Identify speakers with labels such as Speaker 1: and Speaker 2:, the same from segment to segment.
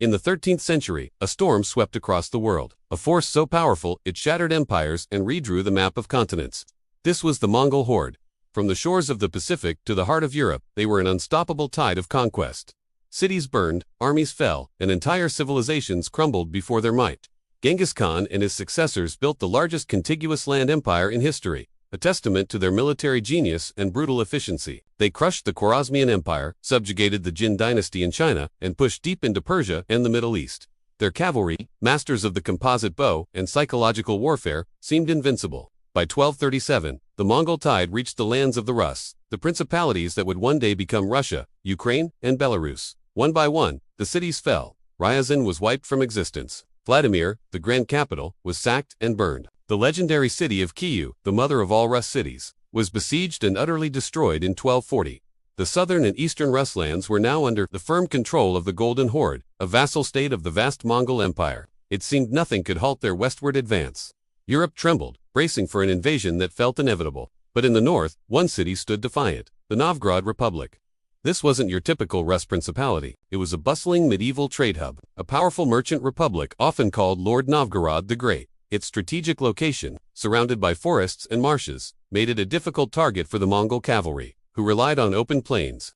Speaker 1: In the 13th century, a storm swept across the world, a force so powerful it shattered empires and redrew the map of continents. This was the Mongol horde. From the shores of the Pacific to the heart of Europe, they were an unstoppable tide of conquest. Cities burned, armies fell, and entire civilizations crumbled before their might. Genghis Khan and his successors built the largest contiguous land empire in history, a testament to their military genius and brutal efficiency. They crushed the Khwarezmian Empire, subjugated the Jin dynasty in China, and pushed deep into Persia and the Middle East. Their cavalry, masters of the composite bow and psychological warfare, seemed invincible. By 1237, the Mongol tide reached the lands of the Rus, the principalities that would one day become Russia, Ukraine, and Belarus. One by one, the cities fell. Ryazan was wiped from existence. Vladimir, the grand capital, was sacked and burned. The legendary city of Kyiv, the mother of all Rus cities, was besieged and utterly destroyed in 1240. The southern and eastern Rus lands were now under the firm control of the Golden Horde, a vassal state of the vast Mongol Empire. It seemed nothing could halt their westward advance. Europe trembled, bracing for an invasion that felt inevitable. But in the north, one city stood defiant, the Novgorod Republic. This wasn't your typical Rus principality. It was a bustling medieval trade hub, a powerful merchant republic often called Lord Novgorod the Great. Its strategic location, surrounded by forests and marshes, made it a difficult target for the Mongol cavalry, who relied on open plains.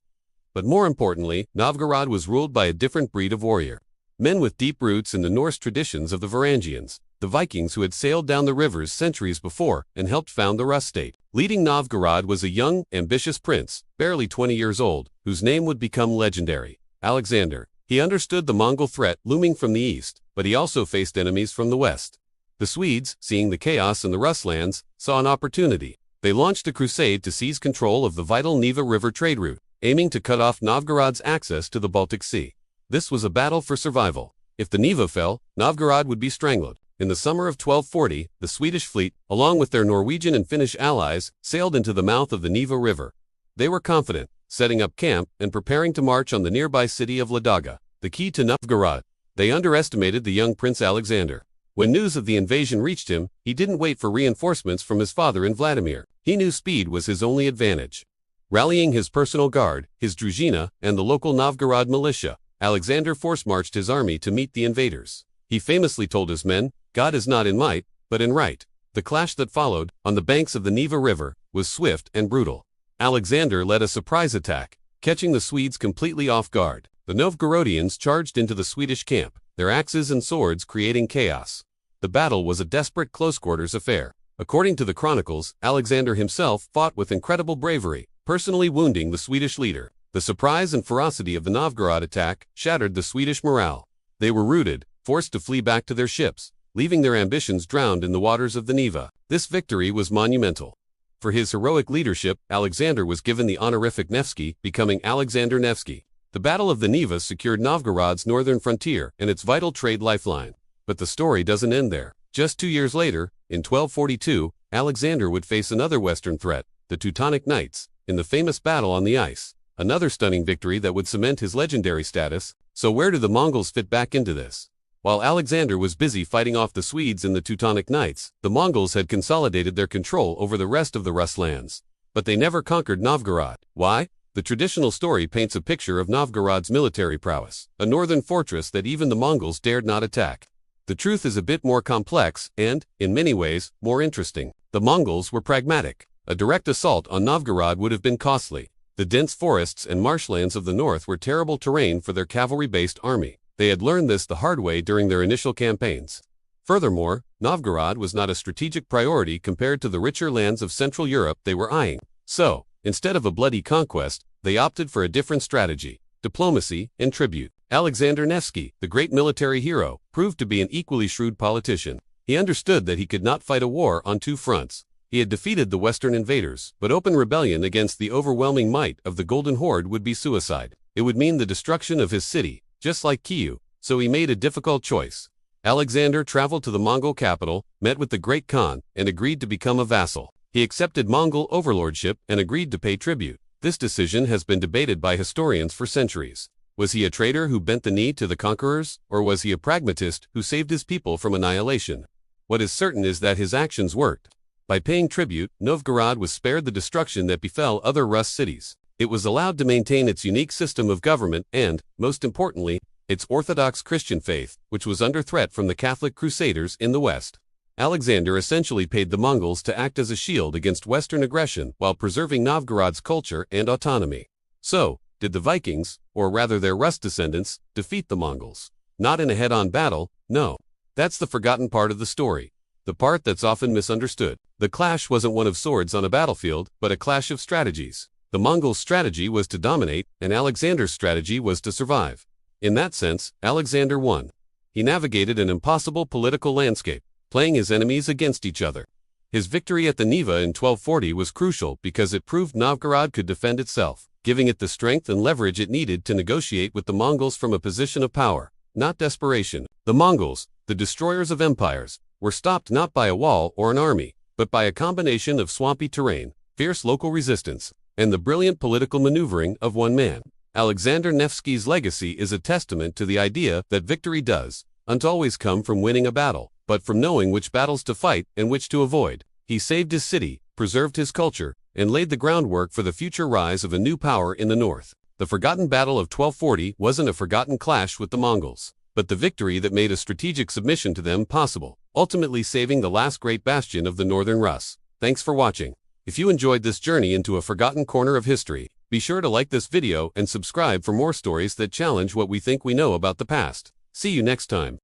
Speaker 1: But more importantly, Novgorod was ruled by a different breed of warrior. Men with deep roots in the Norse traditions of the Varangians, the Vikings who had sailed down the rivers centuries before and helped found the Rus state. Leading Novgorod was a young, ambitious prince, barely 20 years old, whose name would become legendary, Alexander. He understood the Mongol threat looming from the east, but he also faced enemies from the west. The Swedes, seeing the chaos in the Rus lands, saw an opportunity. They launched a crusade to seize control of the vital Neva River trade route, aiming to cut off Novgorod's access to the Baltic Sea. This was a battle for survival. If the Neva fell, Novgorod would be strangled. In the summer of 1240, the Swedish fleet, along with their Norwegian and Finnish allies, sailed into the mouth of the Neva River. They were confident, setting up camp and preparing to march on the nearby city of Ladoga, the key to Novgorod. They underestimated the young Prince Alexander. When news of the invasion reached him, he didn't wait for reinforcements from his father in Vladimir. He knew speed was his only advantage. Rallying his personal guard, his druzhina, and the local Novgorod militia, Alexander force-marched his army to meet the invaders. He famously told his men, "God is not in might, but in right." The clash that followed, on the banks of the Neva River, was swift and brutal. Alexander led a surprise attack, catching the Swedes completely off guard. The Novgorodians charged into the Swedish camp, their axes and swords creating chaos. The battle was a desperate close-quarters affair. According to the chronicles, Alexander himself fought with incredible bravery, personally wounding the Swedish leader. The surprise and ferocity of the Novgorod attack shattered the Swedish morale. They were routed, forced to flee back to their ships, leaving their ambitions drowned in the waters of the Neva. This victory was monumental. For his heroic leadership, Alexander was given the honorific Nevsky, becoming Alexander Nevsky. The Battle of the Neva secured Novgorod's northern frontier and its vital trade lifeline. But the story doesn't end there. Just 2 years later, in 1242, Alexander would face another western threat, the Teutonic Knights, in the famous battle on the ice. Another stunning victory that would cement his legendary status. So where do the Mongols fit back into this? While Alexander was busy fighting off the Swedes and the Teutonic Knights, the Mongols had consolidated their control over the rest of the Rus lands. But they never conquered Novgorod. Why? The traditional story paints a picture of Novgorod's military prowess, a northern fortress that even the Mongols dared not attack. The truth is a bit more complex and, in many ways, more interesting. The Mongols were pragmatic. A direct assault on Novgorod would have been costly. The dense forests and marshlands of the north were terrible terrain for their cavalry-based army. They had learned this the hard way during their initial campaigns. Furthermore, Novgorod was not a strategic priority compared to the richer lands of Central Europe they were eyeing. So, instead of a bloody conquest, they opted for a different strategy: diplomacy and tribute. Alexander Nevsky, the great military hero, proved to be an equally shrewd politician. He understood that he could not fight a war on two fronts. He had defeated the Western invaders, but open rebellion against the overwhelming might of the Golden Horde would be suicide. It would mean the destruction of his city, just like Kyiv, so he made a difficult choice. Alexander traveled to the Mongol capital, met with the Great Khan, and agreed to become a vassal. He accepted Mongol overlordship and agreed to pay tribute. This decision has been debated by historians for centuries. Was he a traitor who bent the knee to the conquerors, or was he a pragmatist who saved his people from annihilation? What is certain is that his actions worked. By paying tribute, Novgorod was spared the destruction that befell other Rus cities. It was allowed to maintain its unique system of government and, most importantly, its Orthodox Christian faith, which was under threat from the Catholic Crusaders in the West. Alexander essentially paid the Mongols to act as a shield against Western aggression while preserving Novgorod's culture and autonomy. So, did the Vikings, or rather their Rus descendants, defeat the Mongols? Not in a head-on battle, no. That's the forgotten part of the story. The part that's often misunderstood. The clash wasn't one of swords on a battlefield, but a clash of strategies. The Mongols' strategy was to dominate, and Alexander's strategy was to survive. In that sense, Alexander won. He navigated an impossible political landscape, playing his enemies against each other. His victory at the Neva in 1240 was crucial because it proved Novgorod could defend itself, giving it the strength and leverage it needed to negotiate with the Mongols from a position of power, not desperation. The Mongols, the destroyers of empires, were stopped not by a wall or an army, but by a combination of swampy terrain, fierce local resistance, and the brilliant political maneuvering of one man. Alexander Nevsky's legacy is a testament to the idea that victory doesn't always come from winning a battle, but from knowing which battles to fight and which to avoid. He saved his city, preserved his culture, and laid the groundwork for the future rise of a new power in the north. The forgotten battle of 1240 wasn't a forgotten clash with the Mongols, but the victory that made a strategic submission to them possible, ultimately saving the last great bastion of the northern Rus. Thanks for watching. If you enjoyed this journey into a forgotten corner of history, be sure to like this video and subscribe for more stories that challenge what we think we know about the past. See you next time.